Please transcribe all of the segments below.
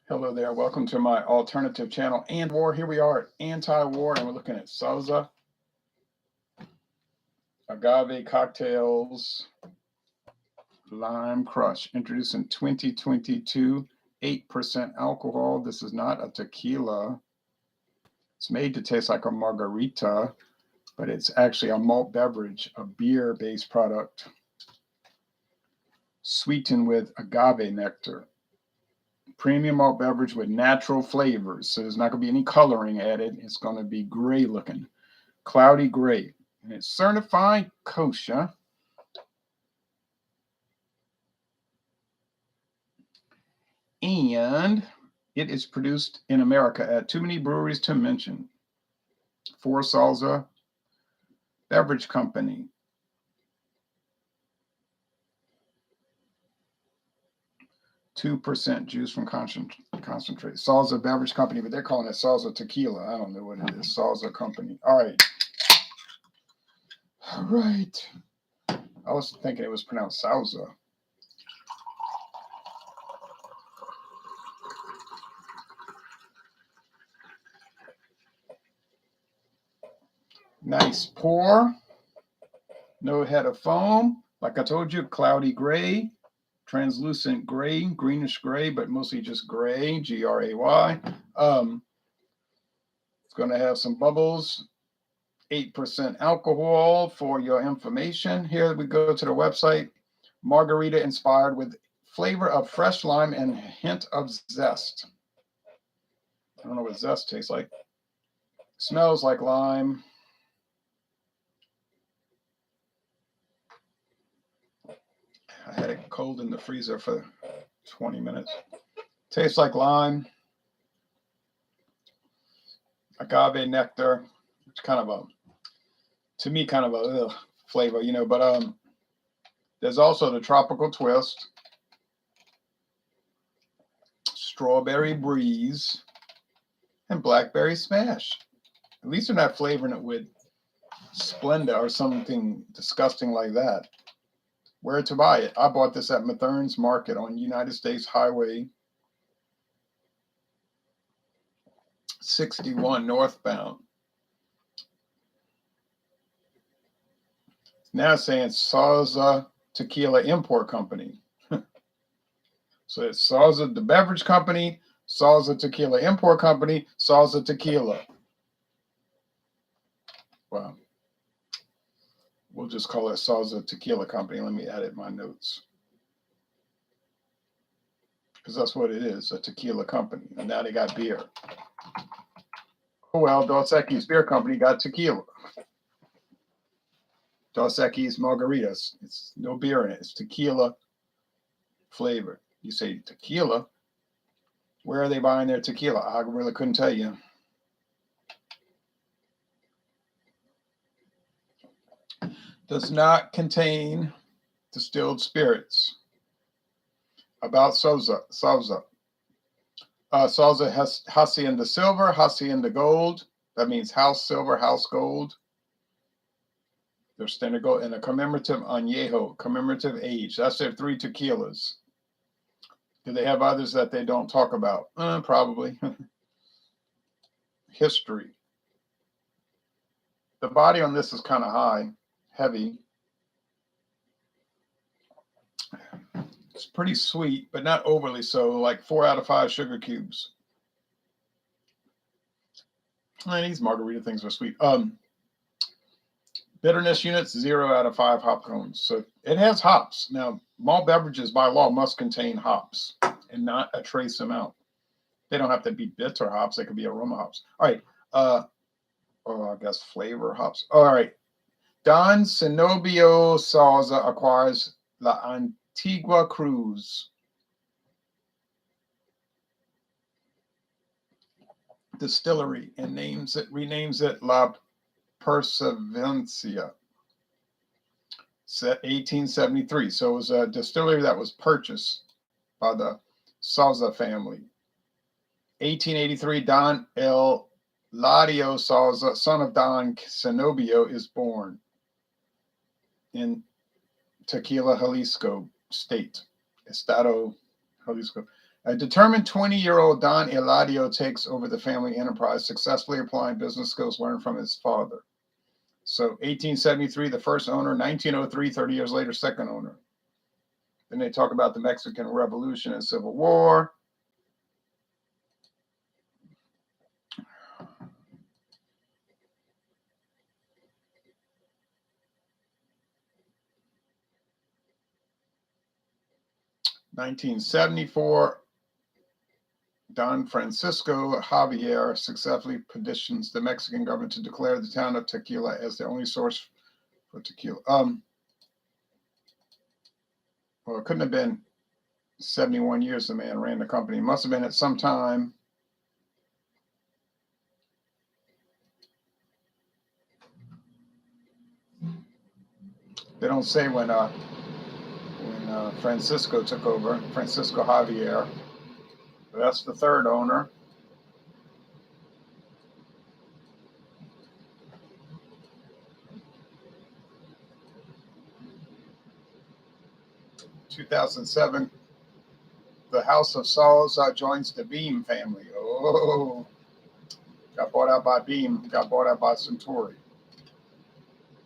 Hello there. Welcome to my alternative channel and war. Here we are at anti-war, and we're looking at Sauza, Agave cocktails, lime crush, introduced in 2022, 8% alcohol. This is not a tequila. It's made to taste like a margarita, but it's actually a malt beverage, a beer-based product, sweetened with agave nectar. Premium malt beverage with natural flavors. So there's not going to be any coloring added. It's going to be gray looking, cloudy gray. And it's certified kosher. And it is produced in America at too many breweries to mention. For Sauza Beverage Company. %2 juice from concentrate. Sauza Beverage Company, but they're calling it Sauza Tequila. I don't know what it is. Sauza Company. All right. All right. I was thinking it was pronounced Sauza. Nice pour. No head of foam. Like I told you, cloudy gray. Translucent gray, greenish gray, but mostly just gray, G-R-A-Y. It's going to have some bubbles, 8% alcohol for your information. Here we go to the website. Margarita-inspired with flavor of fresh lime and a hint of zest. I don't know what zest tastes like. Smells like lime. I had it cold in the freezer for 20 minutes. Tastes like lime. Agave nectar. It's kind of a, to me, kind of a flavor, you know, but there's also the tropical twist. Strawberry breeze. And blackberry smash. At least they're not flavoring it with Splenda or something disgusting like that. Where to buy it? I bought this at Mathern's Market on United States Highway 61 northbound. Now it's saying Sauza Tequila Import Company. So it's Sauza the Beverage Company, Sauza Tequila Import Company, Sauza Tequila. Wow. We'll just call it Sauza Tequila Company. Let me edit my notes. Because that's what it is, a tequila company. And now they got beer. Oh, well, Dos Equis Beer Company got tequila. Dos Equis Margaritas. It's no beer in it. It's tequila flavored. You say tequila. Where are they buying their tequila? I really couldn't tell you. Does not contain distilled spirits. About Sauza. Sauza has Hacienda Silver, Hacienda Gold. That means house silver, house gold. Their standard gold and a commemorative añejo, commemorative age. That's their 3 tequilas. Do they have others that they don't talk about? Probably. History. The body on this is kind of high, heavy. It's pretty sweet, but not overly so, like 4 out of 5 sugar cubes. And these margarita things are sweet. Bitterness units, 0 out of 5 hop cones. So it has hops. Now, malt beverages by law must contain hops and not a trace amount. They don't have to be bitter hops. They could be aroma hops. All right. I guess flavor hops. All right. Don Cenobio Sauza acquires La Antigua Cruz Distillery and renames it La Persevencia. 1873. So it was a distillery that was purchased by the Sauza family. 1883, Don Eladio Sauza, son of Don Cenobio, is born in Tequila, Jalisco State, Estado, Jalisco. A determined 20-year-old Don Eladio takes over the family enterprise, successfully applying business skills learned from his father. So 1873, the first owner, 1903, 30 years later, second owner. Then they talk about the Mexican Revolution and Civil War. (1974) Don Francisco Javier successfully petitions the Mexican government to declare the town of Tequila as the only source for tequila. Well, it couldn't have been 71 years the man ran the company. It must have been at some time. They don't say when Francisco took over, Francisco Javier. But that's the third owner. In 2007, the House of Sauza joins the Beam family. Oh, got bought out by Beam, got bought out by Suntory.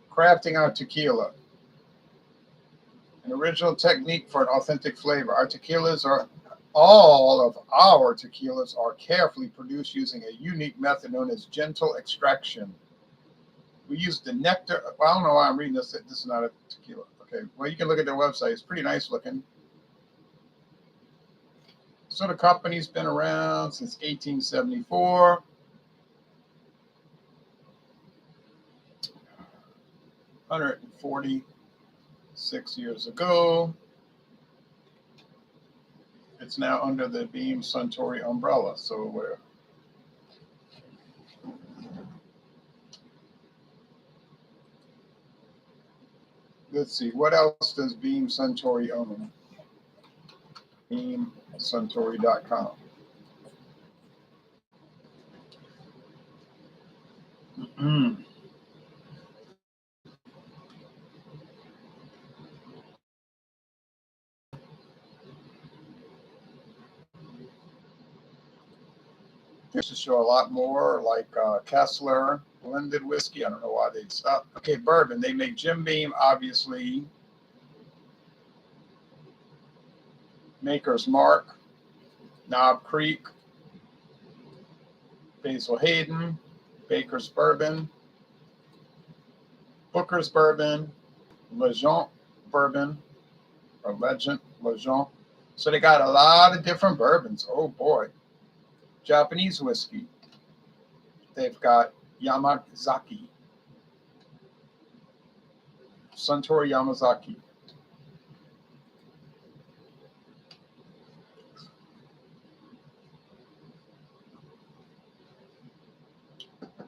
Crafting our tequila. An original technique for an authentic flavor. All of our tequilas are carefully produced using a unique method known as gentle extraction. We use the nectar. Well, I don't know why I'm reading this. This is not a tequila. Okay. Well, you can look at their website. It's pretty nice looking. So the company's been around since 1874. $146 years ago. It's now under the Beam Suntory umbrella. So we're let's see, what else does Beam Suntory own? BeamSuntory.com. This to show a lot more, like Kessler, blended whiskey. I don't know why they'd stop. Okay, bourbon. They make Jim Beam, obviously. Maker's Mark, Knob Creek, Basil Hayden, Baker's Bourbon, Booker's Bourbon, Legend Bourbon, or Legend. So they got a lot of different bourbons. Oh boy. Japanese whiskey. They've got Yamazaki. Suntory Yamazaki.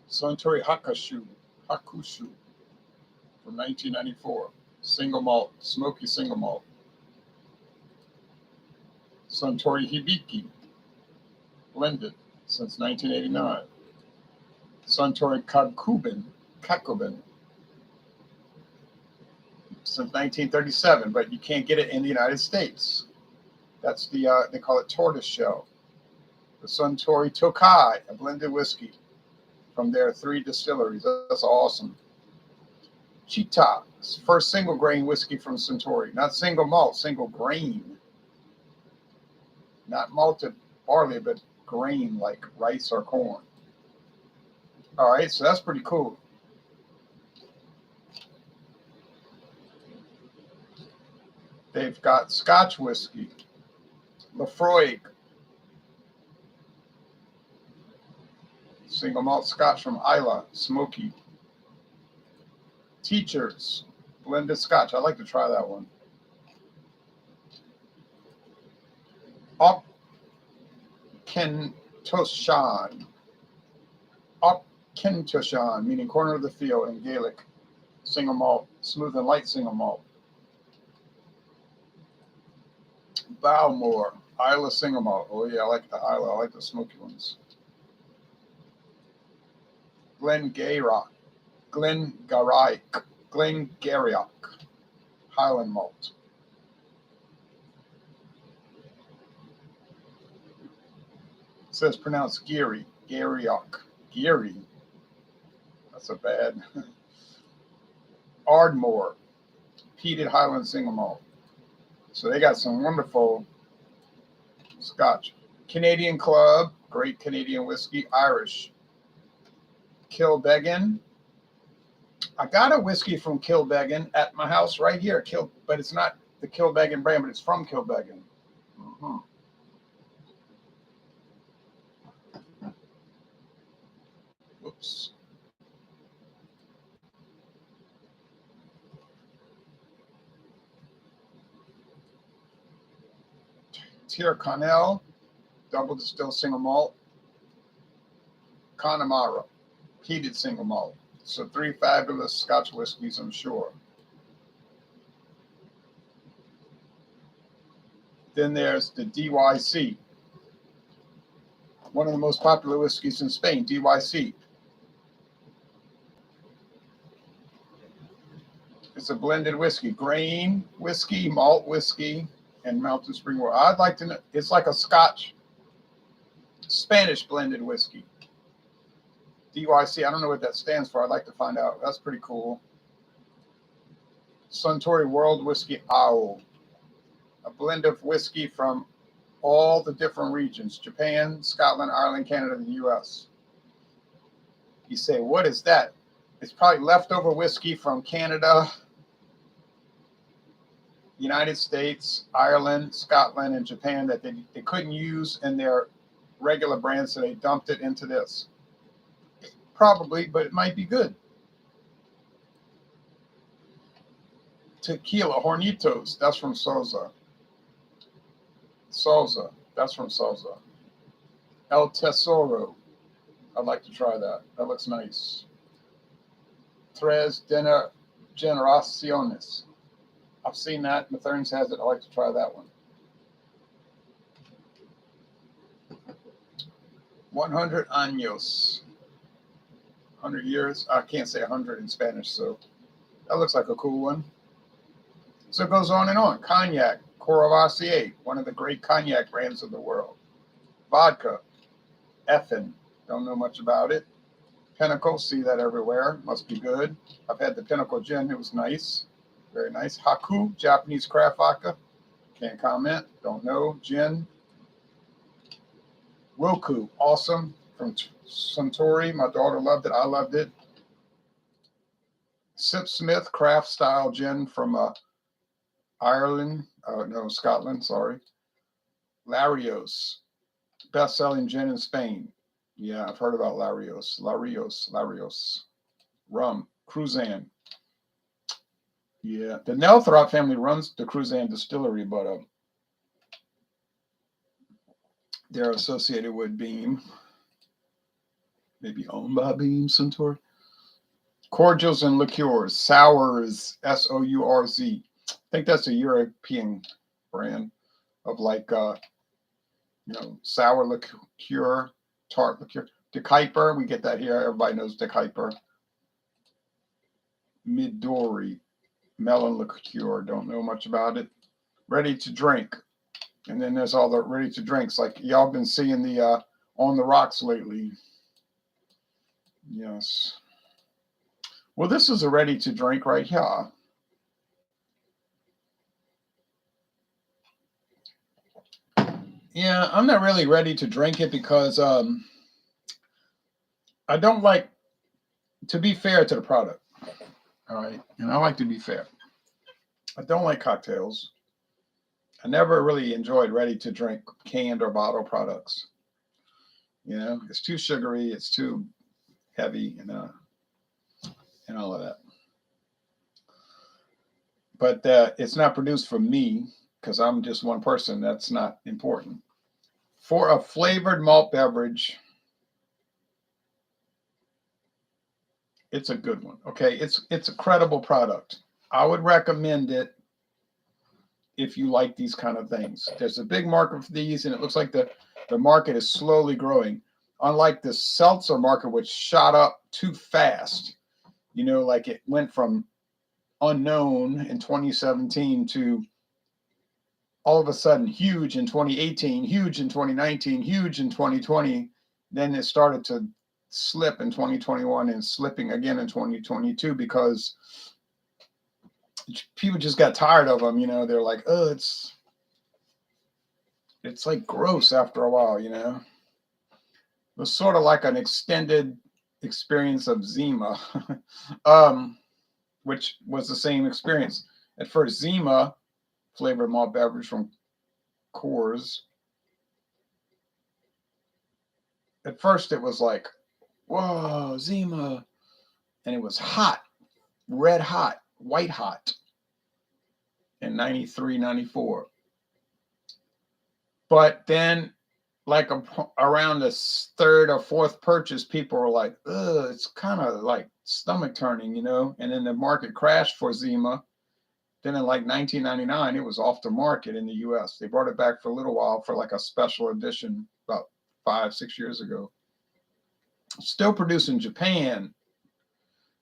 Suntory Hakushu from 1994. Single malt, smoky single malt. Suntory Hibiki, blended since 1989. Suntory Kakubin, since 1937, but you can't get it in the United States. That's the, they call it tortoise shell. The Suntory Tokai, a blended whiskey from their 3 distilleries. That's awesome. Chita, first single grain whiskey from Suntory. Not single malt, single grain. Not malted barley, but grain like rice or corn. All right, so that's pretty cool. They've got Scotch whiskey, Lafroig, single malt Scotch from Islay, smoky. Teachers, blended Scotch. I'd like to try that one. Auchentoshan, meaning corner of the field in Gaelic. Single malt, smooth and light single malt. Bowmore, Islay single malt. Oh yeah, I like the Islay. I like the smoky ones. Glengarioch, Highland malt. says pronounced Geary. Garryock. Geary. That's a bad. Ardmore. Peated Highland single malt. So they got some wonderful Scotch. Canadian Club. Great Canadian whiskey. Irish. Kilbeggan. I got a whiskey from Kilbeggan at my house right here. But it's not the Kilbeggan brand, but it's from Kilbeggan. Mm-hmm. Whoops. Tyrconnell, double distilled single malt. Connemara, peated single malt. So 3 fabulous Scotch whiskeys, I'm sure. Then there's the DYC, one of the most popular whiskeys in Spain, DYC. It's a blended whiskey, grain whiskey, malt whiskey, and mountain spring water. I'd like to know, it's like a Scotch, Spanish blended whiskey. DYC, I don't know what that stands for. I'd like to find out. That's pretty cool. Suntory World Whiskey Owl, a blend of whiskey from all the different regions, Japan, Scotland, Ireland, Canada, and the US. You say, what is that? It's probably leftover whiskey from Canada, United States, Ireland, Scotland, and Japan that they couldn't use in their regular brand, so they dumped it into this. Probably, but it might be good. Tequila, Hornitos, that's from Sauza. Sauza, that's from Sauza. El Tesoro, I'd like to try that. That looks nice. Tres Generaciones. I've seen that. Mathern's has it. I'd like to try that one. 100 años. 100 years. I can't say 100 in Spanish, so that looks like a cool one. So it goes on and on. Cognac, Courvoisier, one of the great cognac brands of the world. Vodka, Effen, don't know much about it. Pinnacle, see that everywhere. Must be good. I've had the Pinnacle gin. It was nice. Very nice. Haku, Japanese craft vodka. Can't comment. Don't know. Gin. Roku, awesome. From Suntory. My daughter loved it. I loved it. Sipsmith craft style gin from Ireland. No, Scotland. Sorry. Larios, best-selling gin in Spain. Yeah, I've heard about Larios. Larios. Rum. Cruzan. Yeah, the Nelthrop family runs the Cruzan distillery, but they're associated with Beam. Maybe owned by Beam, Suntory. Cordials and liqueurs. Sours, S-O-U-R-Z. I think that's a European brand of like, sour liqueur, tart liqueur. De Kuyper, we get that here. Everybody knows De Kuyper. Midori, melon liqueur. Don't know much about it. Ready to drink. And then there's all the ready to drinks. Like y'all been seeing the on the rocks lately. Yes. Well, this is a ready to drink right here. Yeah, I'm not really ready to drink it because I don't like, to be fair to the product. All right. And I like to be fair. I don't like cocktails. I never really enjoyed ready to drink canned or bottle products. You know, it's too sugary, it's too heavy, and all of that. But it's not produced for me because I'm just one person. That's not important. For a flavored malt beverage, it's a good one. Okay, it's a credible product. I would recommend it if you like these kind of things. There's a big market for these, and it looks like the market is slowly growing. Unlike the seltzer market, which shot up too fast, like it went from unknown in 2017 to all of a sudden huge in 2018, huge in 2019, huge in 2020. Then it started to slip in 2021 and slipping again in 2022 because people just got tired of them. They're like, oh, it's like gross after a while. It was sort of like an extended experience of Zima, which was the same experience. At first, Zima, flavored malt beverage from Coors. At first, it was like, whoa, Zima. And it was hot, red hot, white hot in 93, 94. But then, like around the third or fourth purchase, people were like, ugh, it's kind of like stomach turning, And then the market crashed for Zima. Then in like 1999, it was off the market in the US. They brought it back for a little while for like a special edition about 5-6 years ago. Still produced in Japan.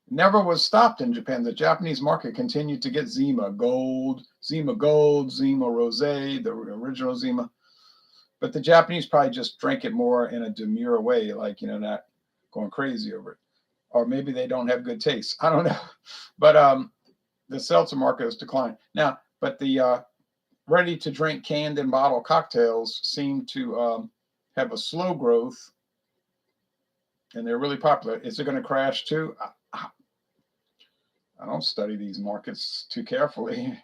Never was stopped in Japan. The Japanese market continued to get Zima Gold, Zima Rosé, the original Zima. But the Japanese probably just drank it more in a demure way, like, not going crazy over it. Or maybe they don't have good taste. I don't know. But the seltzer market has declined. Now, but the ready-to-drink canned and bottled cocktails seem to have a slow growth, and they're really popular. Is it going to crash too? I don't study these markets too carefully.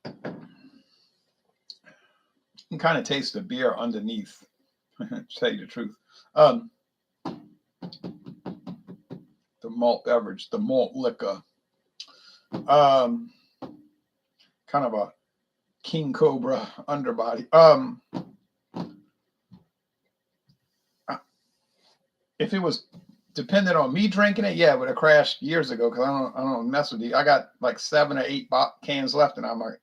You can kind of taste the beer underneath, to tell you the truth. The malt beverage, the malt liquor. Kind of a king cobra underbody. If it was dependent on me drinking it, yeah, it would have crashed years ago because I don't mess with you. I got like 7 or 8 cans left, and I'm like,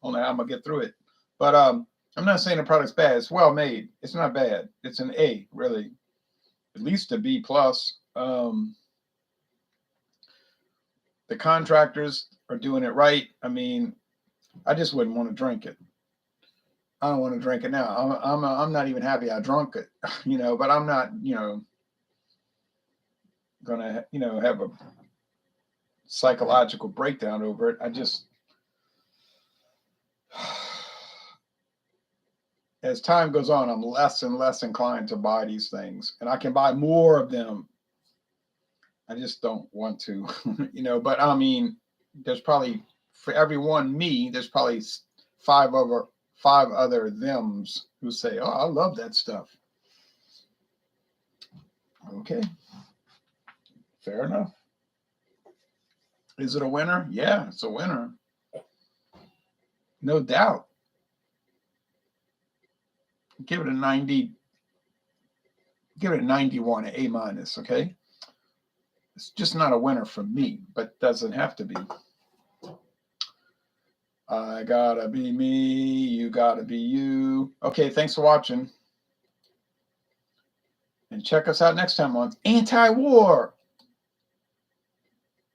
only I'm gonna get through it. But I'm not saying the product's bad. It's well made. It's not bad. It's an A, really, at least a B plus. The contractors are doing it right. I mean, I just wouldn't want to drink it. I don't want to drink it now. I'm not even happy I drunk it, but I'm not, gonna, have a psychological breakdown over it. I just, as time goes on, I'm less and less inclined to buy these things, and I can buy more of them. I just don't want to, but I mean, there's probably, for every one me, there's probably 5 other thems who say, oh, I love that stuff. Okay. Fair enough. Is it a winner? Yeah, it's a winner. No doubt. Give it a 90. Give it a 91, an A minus, okay? It's just not a winner for me, but doesn't have to be. I gotta be me, you gotta be you. Okay, thanks for watching. And check us out next time on Anti-War.